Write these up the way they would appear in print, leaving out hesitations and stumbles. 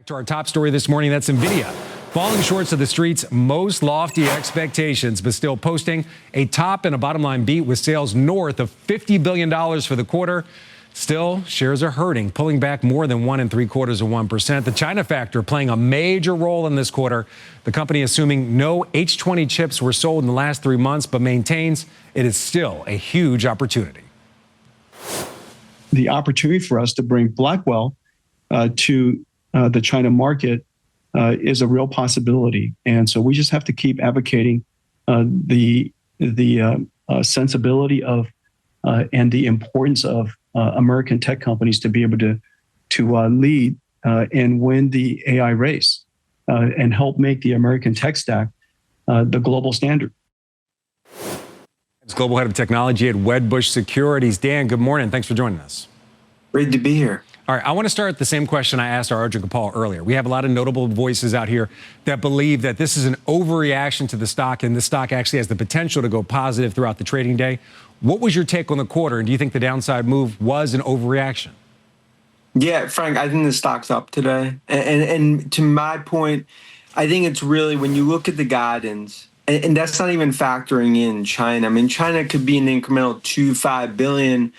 To our top story this morning, that's NVIDIA. Falling short of the street's most lofty expectations, but still posting a top and a bottom line beat with sales north of $50 billion for the quarter. Still, shares are hurting, pulling back more than 1.75%. The China factor playing a major role in this quarter. The company assuming no H20 chips were sold in the last 3 months, but maintains it is still a huge opportunity. The opportunity for us to bring Blackwell to the China market is a real possibility. And so we just have to keep advocating the sensibility of and the importance of American tech companies to be able to lead and win the AI race and help make the American tech stack the global standard. It's Global Head of Technology at Wedbush Securities. Dan, good morning. Thanks for joining us. Great to be here. All right, I want to start with the same question I asked our Arjun Gopal earlier. We have a lot of notable voices out here that believe that this is an overreaction to the stock, and the stock actually has the potential to go positive throughout the trading day. What was your take on the quarter, and do you think the downside move was an overreaction? Yeah, Frank, I think the stock's up today. And to my point, I think it's really when you look at the guidance, and that's not even factoring in China. I mean, China could be an incremental $2-5 billion.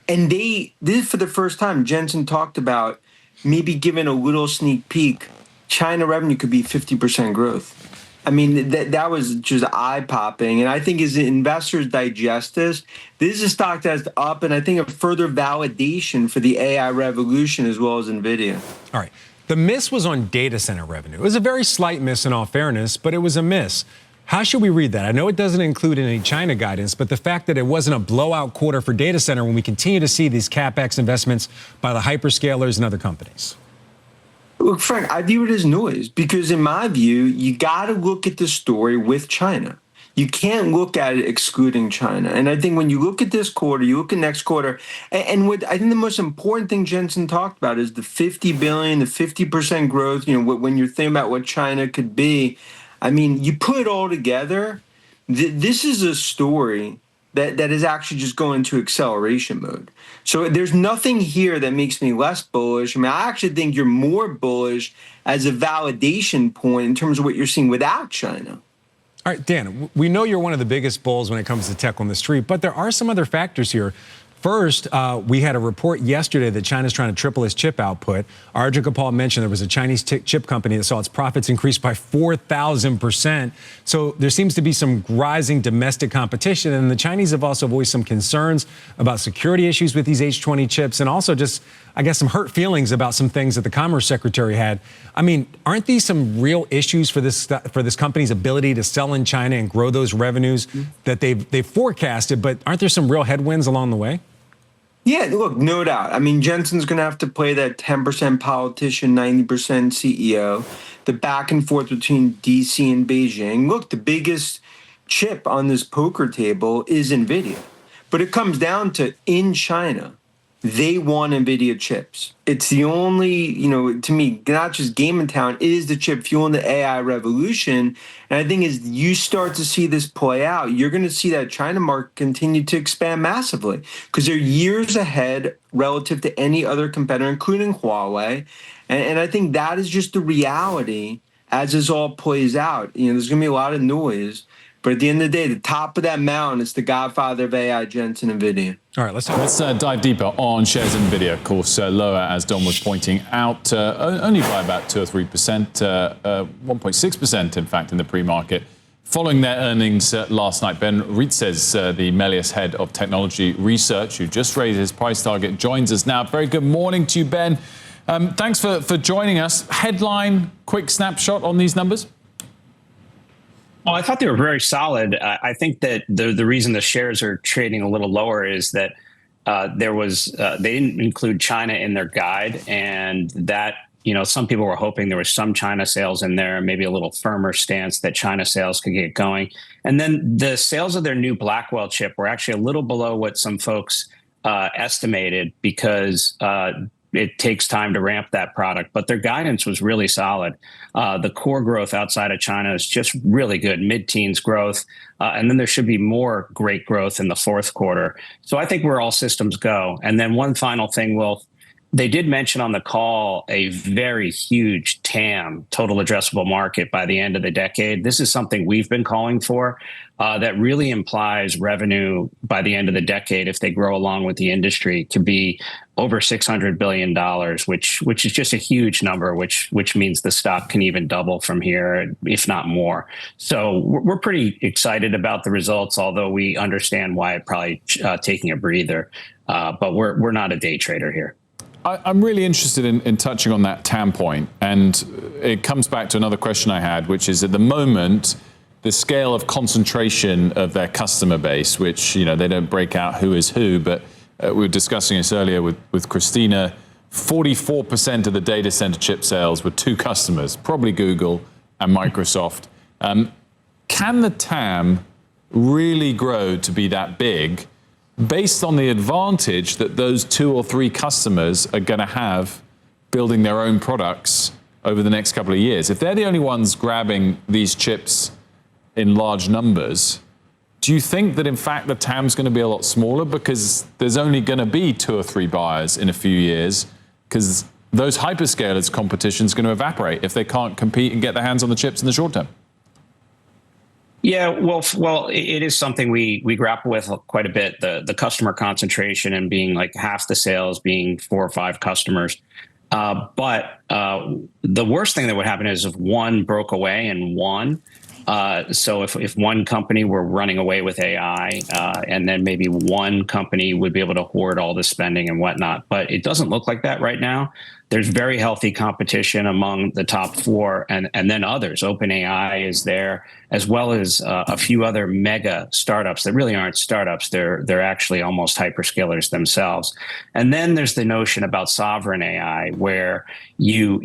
And they did for the first time. Jensen talked about maybe giving a little sneak peek. China revenue could be 50% growth. I mean, that was just eye-popping. And I think as investors digest this is a stock that's up, and I think a further validation for the AI revolution as well as NVIDIA. All right. The miss was on data center revenue. It was a very slight miss in all fairness, but it was a miss. How should we read that? I know it doesn't include any China guidance, but the fact that it wasn't a blowout quarter for data center when we continue to see these CapEx investments by the hyperscalers and other companies. Look, Frank, I view it as noise because in my view, you got to look at the story with China. You can't look at it excluding China. And I think when you look at this quarter, you look at next quarter, and what I think the most important thing Jensen talked about is the 50 billion, the 50% growth, when you're thinking about what China could be. I mean, you put it all together, this is a story that is actually just going into acceleration mode. So there's nothing here that makes me less bullish. I mean, I actually think you're more bullish as a validation point in terms of what you're seeing without China. All right, Dan, we know you're one of the biggest bulls when it comes to tech on the street, but there are some other factors here. First, we had a report yesterday that China's trying to triple its chip output. Arjun Gopal mentioned there was a Chinese chip company that saw its profits increase by 4,000%. So there seems to be some rising domestic competition. And the Chinese have also voiced some concerns about security issues with these H20 chips and also just, I guess, some hurt feelings about some things that the Commerce Secretary had. I mean, aren't these some real issues for this company's ability to sell in China and grow those revenues that they've forecasted? But aren't there some real headwinds along the way? Yeah, look, no doubt. I mean, Jensen's going to have to play that 10% politician, 90% CEO, the back and forth between D.C. and Beijing. Look, the biggest chip on this poker table is NVIDIA. But it comes down to in China, they want NVIDIA chips. It's the only, to me, not just game in town, it is the chip fueling the AI revolution. And I think as you start to see this play out, you're going to see that China market continue to expand massively because they're years ahead relative to any other competitor, including Huawei. And I think that is just the reality as this all plays out. There's going to be a lot of noise. But at the end of the day, the top of that mountain is the godfather of AI, Jensen NVIDIA. All right, let's dive deeper on shares in NVIDIA. Of course, lower, as Don was pointing out, only by about 2 or 3%, 1.6%, in fact, in the pre-market. Following their earnings last night, Ben Reitzes, the Melius head of technology research, who just raised his price target, joins us now. Very good morning to you, Ben. Thanks for joining us. Headline, quick snapshot on these numbers. Well, I thought they were very solid. I think that the reason the shares are trading a little lower is that they didn't include China in their guide, and that some people were hoping there was some China sales in there, maybe a little firmer stance that China sales could get going. And then the sales of their new Blackwell chip were actually a little below what some folks estimated because it takes time to ramp that product, but their guidance was really solid. The core growth outside of China is just really good, mid-teens growth. And then there should be more great growth in the fourth quarter. So I think we're all systems go. And then one final thing, They did mention on the call a very huge TAM, total addressable market, by the end of the decade. This is something we've been calling for. That really implies revenue by the end of the decade, if they grow along with the industry, to be over $600 billion, which is just a huge number, which means the stock can even double from here, if not more. So we're pretty excited about the results, although we understand why it probably taking a breather. But we're not a day trader here. I'm really interested in touching on that TAM point, and it comes back to another question I had, which is, at the moment, the scale of concentration of their customer base, which, you know, they don't break out who is who, but we were discussing this earlier with Christina. 44% of the data center chip sales were two customers, probably Google and Microsoft. Can the TAM really grow to be that big, based on the advantage that those 2 or 3 customers are going to have building their own products over the next couple of years? If they're the only ones grabbing these chips in large numbers, do you think that, in fact, the TAM's going to be a lot smaller because there's only going to be 2 or 3 buyers in a few years, because those hyperscalers' competition is going to evaporate if they can't compete and get their hands on the chips in the short term? Yeah, well, it is something we grapple with quite a bit. The customer concentration and being like half the sales being 4 or 5 customers. But the worst thing that would happen is if one broke away and won. So if one company were running away with AI, and then maybe one company would be able to hoard all the spending and whatnot. But it doesn't look like that right now. There's very healthy competition among the top 4 and then others. OpenAI is there, as well as a few other mega startups that really aren't startups. They're actually almost hyperscalers themselves. And then there's the notion about sovereign AI, where you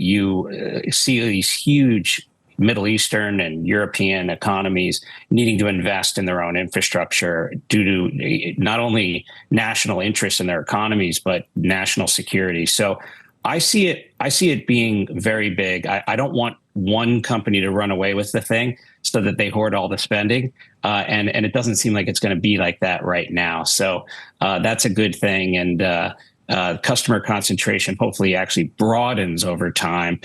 see these huge Middle Eastern and European economies needing to invest in their own infrastructure due to not only national interests in their economies, but national security. So I see it being very big. I don't want one company to run away with the thing so that they hoard all the spending. And it doesn't seem like it's going to be like that right now. So that's a good thing. And customer concentration hopefully actually broadens over time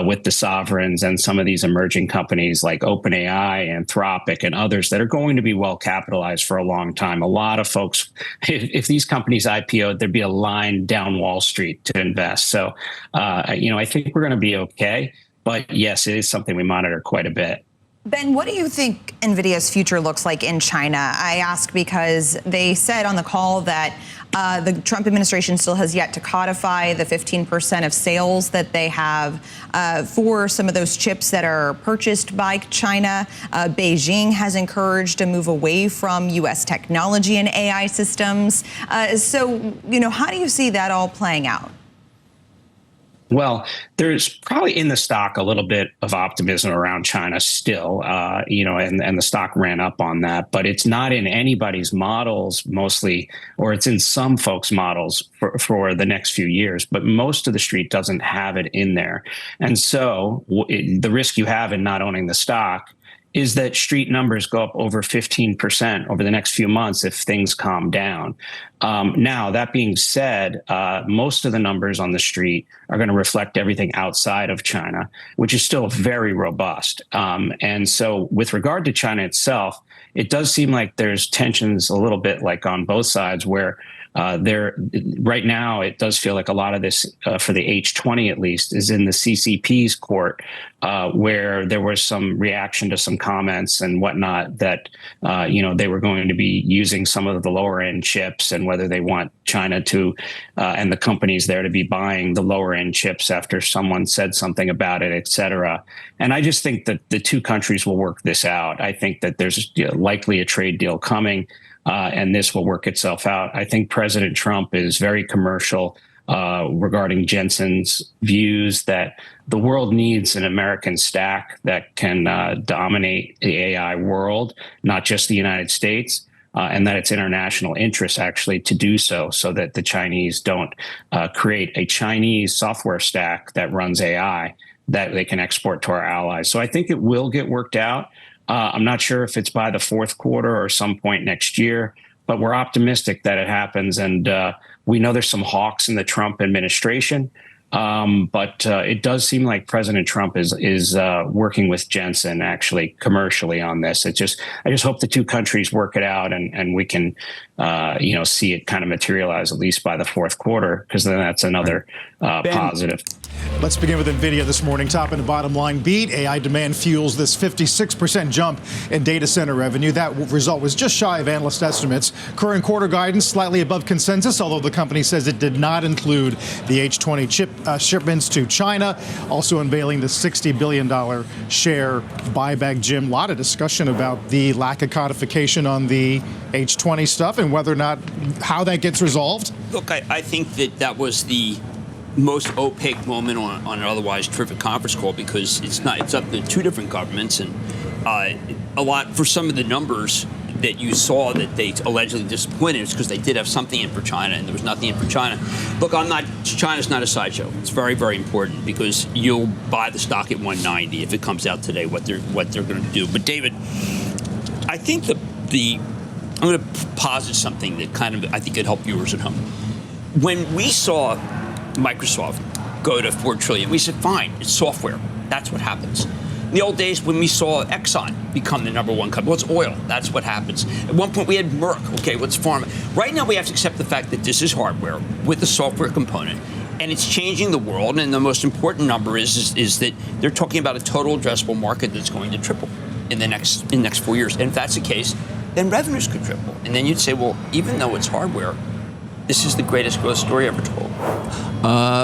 with the sovereigns and some of these emerging companies like OpenAI, Anthropic, and others that are going to be well capitalized for a long time. A lot of folks, if these companies IPO'd, there'd be a line down Wall Street to invest. So, I think we're going to be okay. But yes, it is something we monitor quite a bit. Ben, what do you think NVIDIA's future looks like in China? I ask because they said on the call that the Trump administration still has yet to codify the 15% of sales that they have for some of those chips that are purchased by China. Beijing has encouraged a move away from U.S. technology and AI systems. So, how do you see that all playing out? Well, there's probably in the stock a little bit of optimism around China still, and the stock ran up on that, but it's not in anybody's models mostly, or it's in some folks' models for the next few years, but most of the street doesn't have it in there. And so the risk you have in not owning the stock is that street numbers go up over 15% over the next few months if things calm down. Now, that being said, most of the numbers on the street are going to reflect everything outside of China, which is still very robust. And so with regard to China itself, it does seem like there's tensions a little bit like on both sides, where right now it does feel like a lot of this for the H20 at least is in the CCP's court, where there was some reaction to some comments and whatnot that they were going to be using some of the lower end chips, and whether they want China to and the companies there to be buying the lower end chips after someone said something about it, et cetera. And I just think that the two countries will work this out. I think that there's likely a trade deal coming. And this will work itself out. I think President Trump is very commercial regarding Jensen's views that the world needs an American stack that can dominate the AI world, not just the United States, and that it's international interest actually to do so that the Chinese don't create a Chinese software stack that runs AI that they can export to our allies. So I think it will get worked out. I'm not sure if it's by the fourth quarter or some point next year, but we're optimistic that it happens. And we know there's some hawks in the Trump administration. But it does seem like President Trump is working with Jensen actually commercially on this. I just hope the two countries work it out and we can see it kind of materialize at least by the fourth quarter, because then that's another positive. Let's begin with NVIDIA this morning. Top and bottom line beat. AI demand fuels this 56% jump in data center revenue. That result was just shy of analyst estimates. Current quarter guidance slightly above consensus, although the company says it did not include the H20 chip shipments to China. Also unveiling the $60 billion share buyback. Jim, a lot of discussion about the lack of codification on the H20 stuff and whether or not how that gets resolved. Look, I think that was the most opaque moment on an otherwise terrific conference call, because it's up to two different governments, and a lot for some of the numbers that you saw that they allegedly disappointed is because they did have something in for China and there was nothing in for China. Look, China's not a sideshow. It's very, very important, because you'll buy the stock at 190 if it comes out today what they're going to do. But David, I think I'm going to posit something that kind of I think could help viewers at home. When we saw Microsoft go to $4 trillion, we said, fine, it's software. That's what happens. In the old days, when we saw Exxon become the number one company, well, it's oil. That's what happens. At one point, we had Merck. Okay, what's pharma? Right now, we have to accept the fact that this is hardware with a software component, and it's changing the world. And the most important number is that they're talking about a total addressable market that's going to triple in the next 4 years. And if that's the case, then revenues could triple. And then you'd say, well, even though it's hardware, this is the greatest growth story ever told.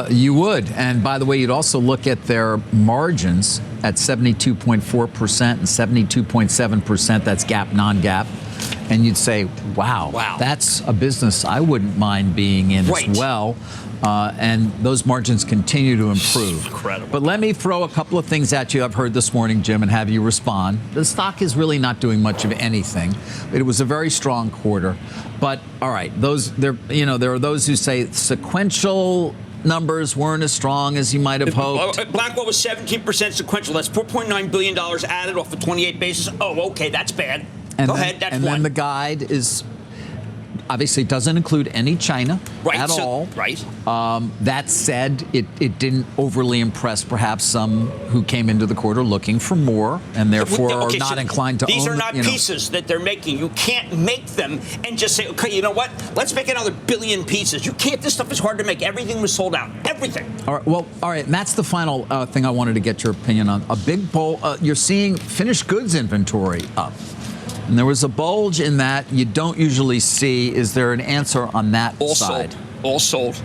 You would. And by the way, you'd also look at their margins at 72.4% and 72.7%. That's GAAP, non-GAAP. And you'd say, wow, that's a business I wouldn't mind being in as well. And those margins continue to improve. Incredible. But let me throw a couple of things at you I've heard this morning, Jim, and have you respond. The stock is really not doing much of anything. It was a very strong quarter. But all right, there are those who say sequential numbers weren't as strong as you might have hoped. Blackwell was 17% sequential. That's $4.9 billion added off of 28 basis. Oh, okay, that's bad. Go ahead, that's one. And then the guide is obviously doesn't include any China at all. Right. That said, it didn't overly impress perhaps some who came into the quarter looking for more and therefore are not inclined to own. These are not pieces that they're making. You can't make them and just say, okay, you know what? Let's make another billion pieces. You can't. This stuff is hard to make. Everything was sold out. Everything. All right. Well, all right. And that's the final thing I wanted to get your opinion on. A big bull. You're seeing finished goods inventory up. And there was a bulge in that you don't usually see. Is there an answer on that side? All sold.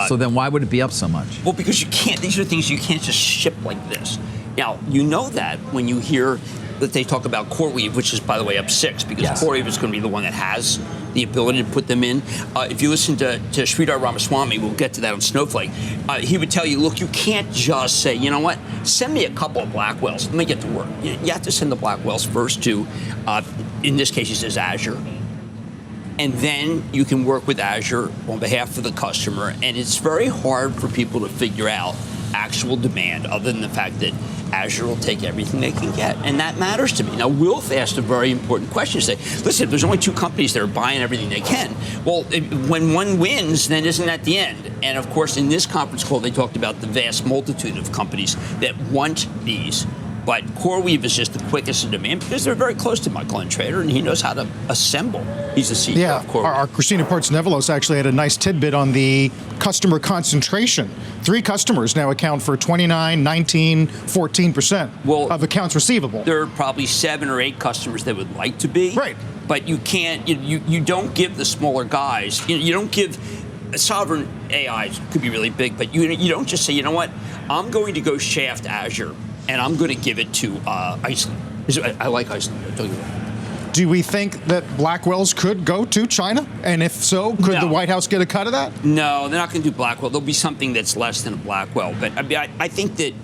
So then why would it be up so much? Well, because you can't. These are things you can't just ship like this. Now, you know that when you hear that they talk about CoreWeave, which is, by the way, up 6, because CoreWeave is going to be the one that has the ability to put them in. If you listen to Sridhar Ramaswamy, we'll get to that on Snowflake, he would tell you, look, you can't just say, you know what, send me a couple of Blackwells. Let me get to work. You have to send the Blackwells first to, in this case, he says Azure. And then you can work with Azure on behalf of the customer. And it's very hard for people to figure out actual demand other than the fact that Azure will take everything they can get. And that matters to me. Now, Wilf asked a very important question. Say, listen, if there's only 2 companies that are buying everything they can, well, when one wins, then isn't that the end? And of course, in this conference call, they talked about the vast multitude of companies that want these. But CoreWeave is just the quickest in demand because they're very close to Michael Trader, and he knows how to assemble. He's the CEO of CoreWeave. Our Christina Parts-Nevelos actually had a nice tidbit on the customer concentration. 3 customers now account for 29, 19, 14% of accounts receivable. There are probably 7 or 8 customers that would like to be. Right. But you can't, you don't give the smaller guys, you don't give, sovereign AI could be really big, but you don't just say, you know what, I'm going to go shaft Azure. And I'm going to give it to Iceland. I like Iceland. I'll tell you that. Do we think that Blackwells could go to China? And if so, could the White House get a cut of that? No, they're not going to do Blackwell. There'll be something that's less than a Blackwell. But I think that,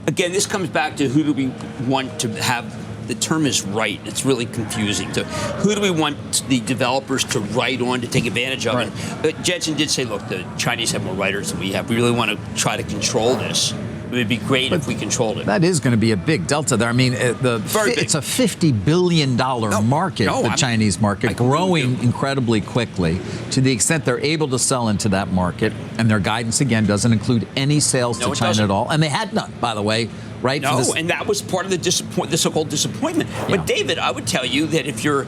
again, this comes back to who do we want to have. The term is write. It's really confusing. So who do we want the developers to write on to take advantage of it? But Jensen did say, look, the Chinese have more writers than we have. We really want to try to control this. It would be great if we controlled it. That is going to be a big delta there. I mean, Very it's a $50 billion market, the Chinese market, growing incredibly quickly to the extent they're able to sell into that market. And their guidance, again, doesn't include any sales to China at all. And they had none, by the way, right? No, and that was part of the so-called disappointment. Yeah. But, David, I would tell you that if you're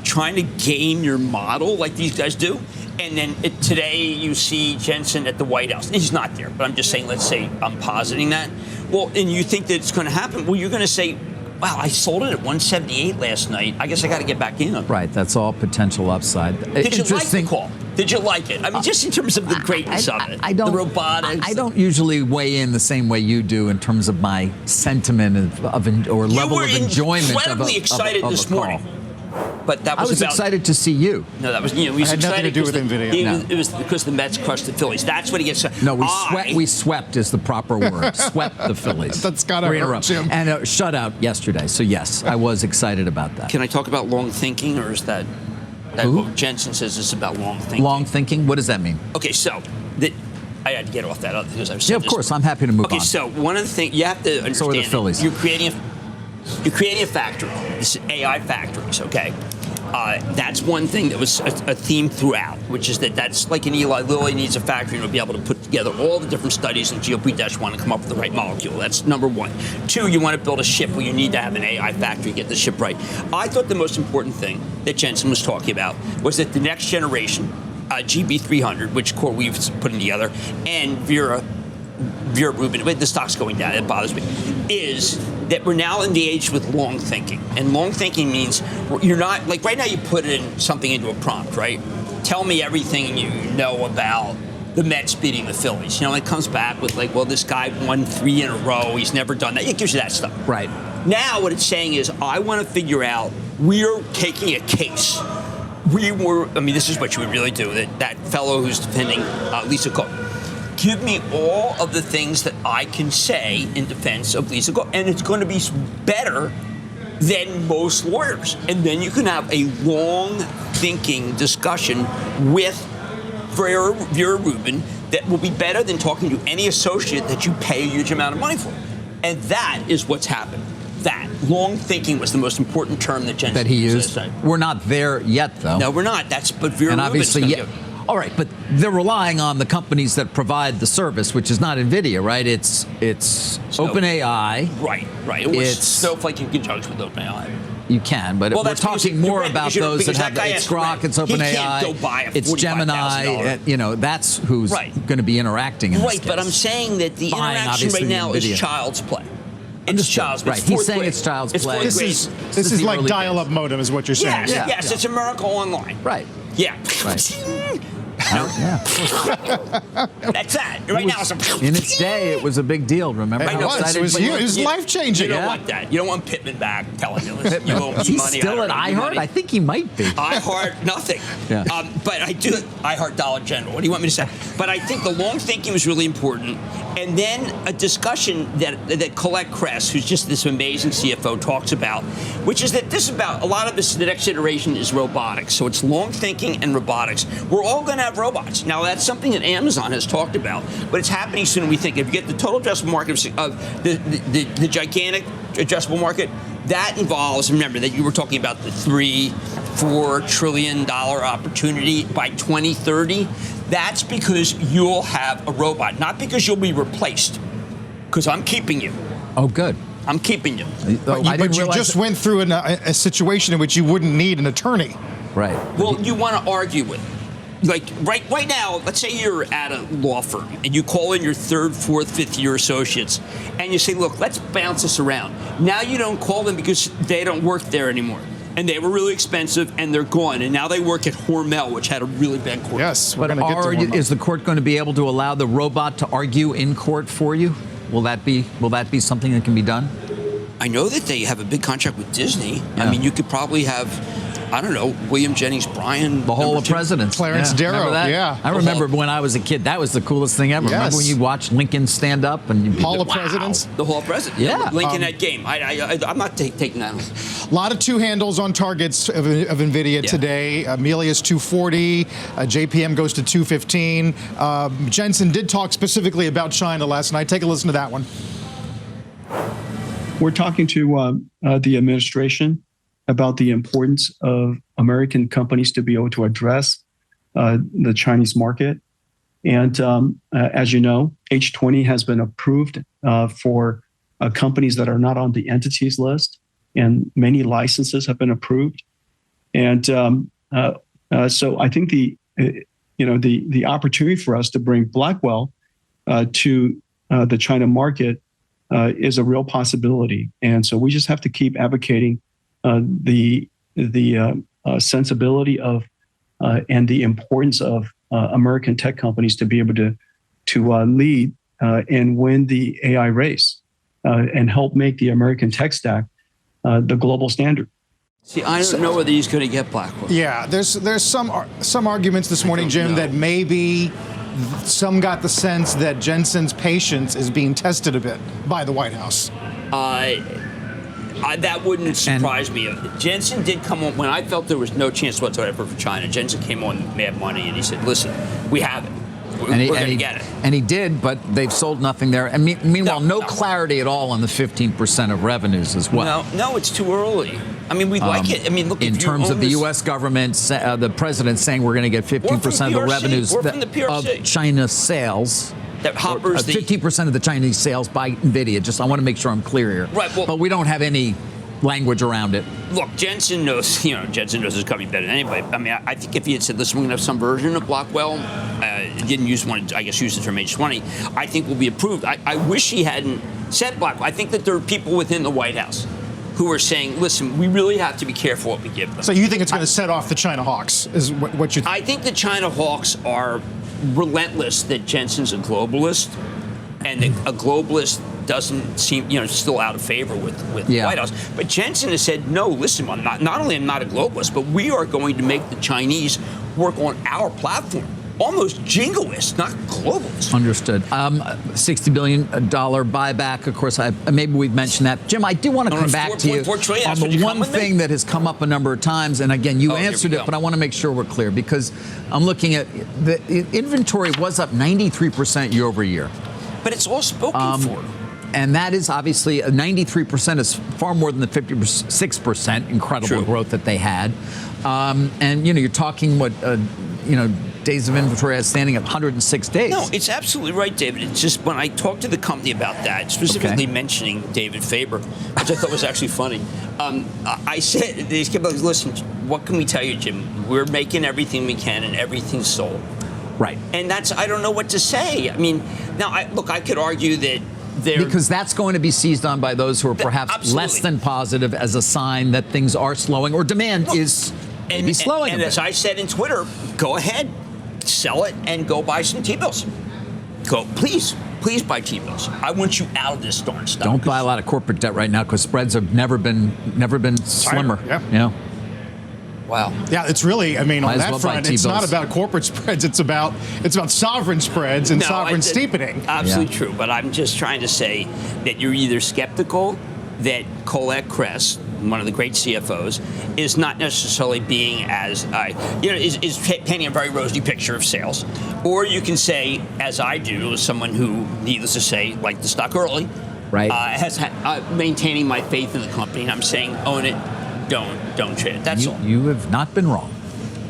trying to game your model like these guys do, and then today you see Jensen at the White House. He's not there, but I'm just saying, let's say I'm positing that. Well, and you think that it's going to happen. Well, you're going to say, wow, I sold it at 178 last night. I guess I got to get back in. Right, that's all potential upside. Did you like the call? Did you like it? I mean, just in terms of the greatness of it, the robotics. I don't usually weigh in the same way you do in terms of my sentiment or level of enjoyment. Incredibly excited this morning. But that was I was excited to see you. No, that was we was had nothing to excited do with NVIDIA. It was because the Mets crushed the Phillies. That's what he gets. No, we swept is the proper word. Swept the Phillies. That's gotta hurt, Jim. And a shutout yesterday. So yes, I was excited about that. Can I talk about long thinking, or is that what Jensen says is about long thinking? Long thinking? What does that mean? Okay, so I had to get off that other because I was. Yeah, of course. I'm happy to move on. Okay, so one of the things you have to understand. So are the Phillies. You're creating a factory. This is AI factories. Okay. That's one thing that was a theme throughout, which is that's like an Eli Lilly needs a factory to be able to put together all the different studies in GLP-1 and come up with the right molecule. That's number one. Two, you want to build a ship where you need to have an AI factory to get the ship right. I thought the most important thing that Jensen was talking about was that the next generation, GB300, which CoreWeave's putting together, and Vera Rubin, the stock's going down, it bothers me, is that we're now in the age with long thinking. And long thinking means you're not, like right now you put something into a prompt, right? Tell me everything you know about the Mets beating the Phillies. You know, it comes back with like, well, this guy won 3 in a row. He's never done that. It gives you that stuff. Right. Now what it's saying is I want to figure out, we're taking a case. This is what you would really do, that fellow who's defending Lisa Cook. Give me all of the things that I can say in defense of Lisa Cook, and it's going to be better than most lawyers. And then you can have a long-thinking discussion with Vera Rubin that will be better than talking to any associate that you pay a huge amount of money for. And that is what's happened. That long thinking was the most important term that Jensen he used. We're not there yet, though. No, we're not. But Vera and Rubin's obviously, all right, but they're relying on the companies that provide the service, which is not NVIDIA, right? It's OpenAI. Right. It was Snowflake in conjunction with OpenAI. You can, but we're talking more about those that have it's Grok, it's OpenAI, it's Gemini. That's who's going to be interacting in this case. But I'm saying that the interaction right now is child's play. It's child's play. Right, he's saying it's child's play. This is like dial-up modem, is what you're saying. Yes, it's America Online. Right. Yeah. Right. That's that. Right now, in its day, it was a big deal. Remember? It was life-changing. You don't want that. You don't want Pittman back telling you. You owe me He's money. still at iHeart? I think he might be. iHeart, nothing. Yeah. But I do iHeart Dollar General. What do you want me to say? But I think the long thinking was really important. And then a discussion that Colette Kress, who's just this amazing CFO, talks about, which is that this is about, a lot of this, the next generation is robotics. So it's long thinking and robotics. We're all going to have robots. Now, that's something that Amazon has talked about, but it's happening sooner than we think. If you get the total addressable market of the gigantic addressable market, that involves, remember that you were talking about the $3-4 trillion opportunity by 2030. That's because you'll have a robot, not because you'll be replaced, because I'm keeping you. Oh, good. I'm keeping you. But you just went through a situation in which you wouldn't need an attorney. Right. Well, you want to argue with it. Like right now, let's say you're at a law firm and you call in your 3rd, 4th, 5th year associates and you say, look, let's bounce this around. Now you don't call them because they don't work there anymore. And they were really expensive and they're gone. And now they work at Hormel, which had a really bad court. Yes. But is the court going to be able to allow the robot to argue in court for you? Will that be something that can be done? I know that they have a big contract with Disney. Yeah. I mean, you could probably have I don't know, William Jennings Bryan. The whole of presidents. Clarence Darrow, yeah. I remember when I was a kid, that was the coolest thing ever. Yes. Remember when you watched Lincoln stand up and you Hall of Presidents? The Hall of Presidents. Yeah. Lincoln at game. I'm not taking that on. A lot of two handles on targets of NVIDIA today. Amelia's 240, JPM goes to 215. Jensen did talk specifically about China last night. Take a listen to that one. We're talking to the administration about the importance of American companies to be able to address the Chinese market. And as you know, H20 has been approved for companies that are not on the entities list, and many licenses have been approved. And so I think the opportunity for us to bring Blackwell to the China market is a real possibility. And so we just have to keep advocating the sensibility of and the importance of American tech companies to be able to lead and win the AI race and help make the American tech stack the global standard. See, I don't know whether he's going to get Blackwell. Yeah, there's some arguments this morning, Jim, that maybe some got the sense that Jensen's patience is being tested a bit by the White House. That wouldn't surprise me. Jensen did come on when I felt there was no chance whatsoever for China. Jensen came on Mad Money and he said, "Listen, we have it. We're going to get it." And he did, but they've sold nothing there. And meanwhile, no clarity at all on the 15% of revenues as well. No, it's too early. I mean, we'd like it. I mean, look, in terms of the U.S. government, the president saying we're going to get 15% of the revenues of China's sales. That Hopper's 15% of the Chinese sales by NVIDIA. Just, I want to make sure I'm clear here. Right. Well, but we don't have any language around it. Look, Jensen knows. Jensen knows his company better than anybody. I mean, I think if he had said, "Listen, we're going to have some version of Blackwell," didn't use one. I guess used it from H20. I think will be approved. I wish he hadn't said Blackwell. I think that there are people within the White House who are saying, "Listen, we really have to be careful what we give them." So you think it's going to set off the China hawks? Is what you? I think the China hawks are relentless. That Jensen's a globalist, and that a globalist doesn't seem, still out of favor with the White House. But Jensen has said, "No, listen, I'm not only am not a globalist, but we are going to make the Chinese work on our platform." Almost jingoist, not globalist. Understood. $60 billion buyback. Of course, maybe we've mentioned that. Jim, I do want to come back to you on the one thing that has come up a number of times. And again, you answered it, but I want to make sure we're clear because I'm looking at the inventory was up 93% year over year. But it's all spoken for. And that is obviously 93% is far more than the 56% incredible growth that they had. And you're talking days of inventory outstanding at 106 days. No, it's absolutely right, David. It's just when I talked to the company about that, specifically mentioning David Faber, which I thought was actually funny, I said, they kept like, "Listen, what can we tell you, Jim? We're making everything we can and everything's sold." Right. And I don't know what to say. I mean, now, I could argue that because that's going to be seized on by those who are perhaps less than positive as a sign that things are slowing or demand is maybe slowing. And as I said in Twitter, go ahead, sell it and go buy some T-bills. Please buy T-bills. I want you out of this darn stuff. Don't buy a lot of corporate debt right now because spreads have never been slimmer. Yeah. Wow. Yeah, it's really, on that front, it's not about corporate spreads. It's about sovereign spreads and sovereign steepening. Absolutely true. But I'm just trying to say that you're either skeptical that Colette Kress, one of the great CFOs, is not necessarily being as, is painting a very rosy picture of sales. Or you can say, as I do, as someone who, needless to say, liked the stock early, has maintaining my faith in the company. And I'm saying, own it, don't trade it. That's all. You have not been wrong.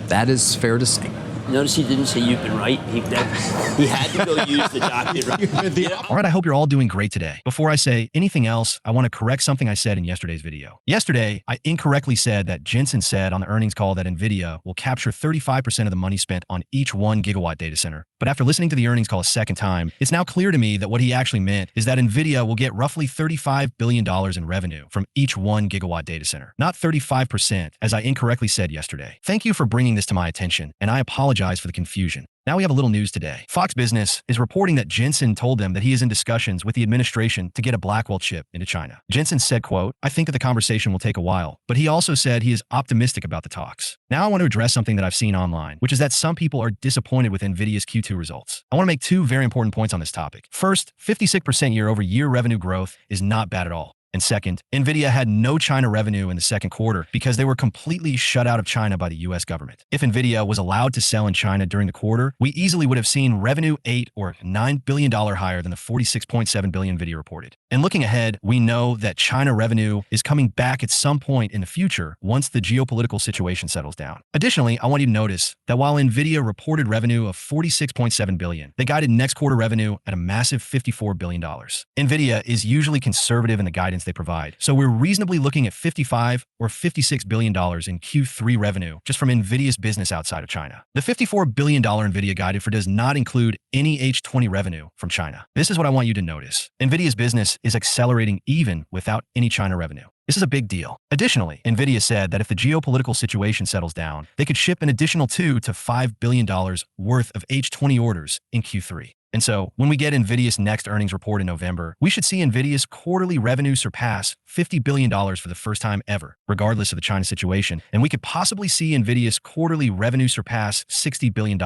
That is fair to say. Notice he didn't say you've been right. He had to go use the document. All right, I hope you're all doing great today. Before I say anything else, I want to correct something I said in yesterday's video. Yesterday, I incorrectly said that Jensen said on the earnings call that NVIDIA will capture 35% of the money spent on each 1 gigawatt data center. But after listening to the earnings call a second time, it's now clear to me that what he actually meant is that NVIDIA will get roughly $35 billion in revenue from each 1 gigawatt data center, not 35%, as I incorrectly said yesterday. Thank you for bringing this to my attention, and I apologize for the confusion. Now we have a little news today. Fox Business is reporting that Jensen told them that he is in discussions with the administration to get a Blackwell chip into China. Jensen said, quote, "I think that the conversation will take a while," but he also said he is optimistic about the talks. Now I want to address something that I've seen online, which is that some people are disappointed with NVIDIA's Q2 results. I want to make two very important points on this topic. First, 56% year-over-year revenue growth is not bad at all. And second, NVIDIA had no China revenue in the second quarter because they were completely shut out of China by the US government. If NVIDIA was allowed to sell in China during the quarter, we easily would have seen revenue $8 or $9 billion higher than the $46.7 billion NVIDIA reported. And looking ahead, we know that China revenue is coming back at some point in the future once the geopolitical situation settles down. Additionally, I want you to notice that while NVIDIA reported revenue of $46.7 billion, they guided next quarter revenue at a massive $54 billion. NVIDIA is usually conservative in the guidance they provide, so we're reasonably looking at $55 or $56 billion in Q3 revenue just from NVIDIA's business outside of China. The $54 billion NVIDIA guided for does not include any H20 revenue from China. This is what I want you to notice. NVIDIA's business is accelerating even without any China revenue. This is a big deal. Additionally, NVIDIA said that if the geopolitical situation settles down, they could ship an additional $2 to $5 billion worth of H20 orders in Q3. And so when we get NVIDIA's next earnings report in November, we should see NVIDIA's quarterly revenue surpass $50 billion for the first time ever, regardless of the China situation. And we could possibly see NVIDIA's quarterly revenue surpass $60 billion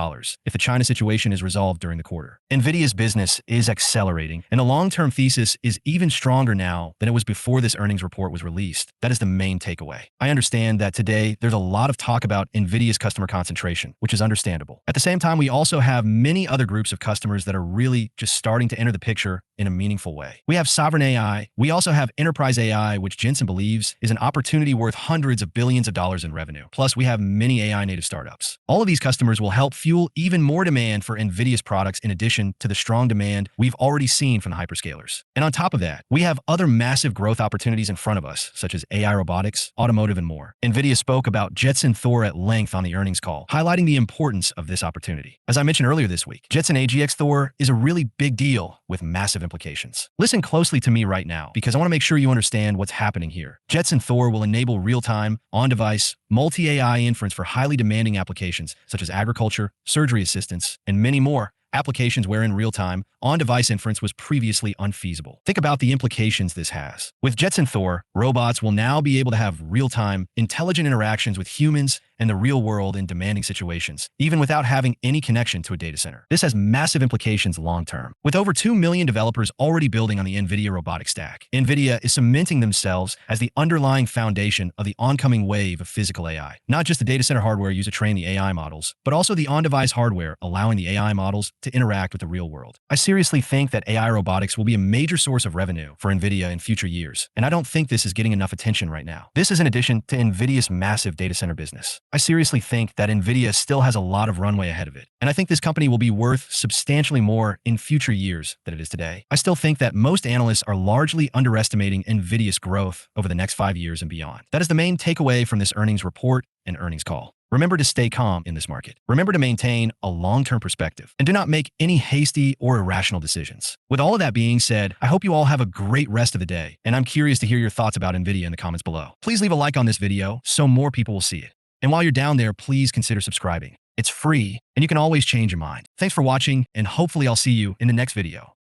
if the China situation is resolved during the quarter. NVIDIA's business is accelerating, and the long-term thesis is even stronger now than it was before this earnings report was released. That is the main takeaway. I understand that today there's a lot of talk about NVIDIA's customer concentration, which is understandable. At the same time, we also have many other groups of customers that are really just starting to enter the picture in a meaningful way. We have sovereign AI. We also have enterprise AI, which Jensen believes is an opportunity worth hundreds of billions of dollars in revenue. Plus, we have many AI native startups. All of these customers will help fuel even more demand for NVIDIA's products in addition to the strong demand we've already seen from the hyperscalers. And on top of that, we have other massive growth opportunities in front of us, such as AI robotics, automotive, and more. NVIDIA spoke about Jensen Thor at length on the earnings call, highlighting the importance of this opportunity. As I mentioned earlier this week, Jensen AGX Thor is a really big deal with massive implications. Listen closely to me right now because I want to make sure you understand what's happening here. Jensen Thor will enable real-time, on-device, multi-AI inference for highly demanding applications such as agriculture, surgery assistance, and many more. Applications wherein real-time, on-device inference was previously unfeasible. Think about the implications this has. With Jensen Thor, robots will now be able to have real-time, intelligent interactions with humans and the real world in demanding situations, even without having any connection to a data center. This has massive implications long-term. With over 2 million developers already building on the NVIDIA robotic stack, NVIDIA is cementing themselves as the underlying foundation of the oncoming wave of physical AI. Not just the data center hardware used to train the AI models, but also the on-device hardware allowing the AI models to interact with the real world. I seriously think that AI robotics will be a major source of revenue for NVIDIA in future years, and I don't think this is getting enough attention right now. This is in addition to NVIDIA's massive data center business. I seriously think that NVIDIA still has a lot of runway ahead of it, and I think this company will be worth substantially more in future years than it is today. I still think that most analysts are largely underestimating NVIDIA's growth over the next 5 years and beyond. That is the main takeaway from this earnings report and earnings call. Remember to stay calm in this market. Remember to maintain a long-term perspective and do not make any hasty or irrational decisions. With all of that being said, I hope you all have a great rest of the day, and I'm curious to hear your thoughts about NVIDIA in the comments below. Please leave a like on this video so more people will see it. And while you're down there, please consider subscribing. It's free, and you can always change your mind. Thanks for watching, and hopefully I'll see you in the next video.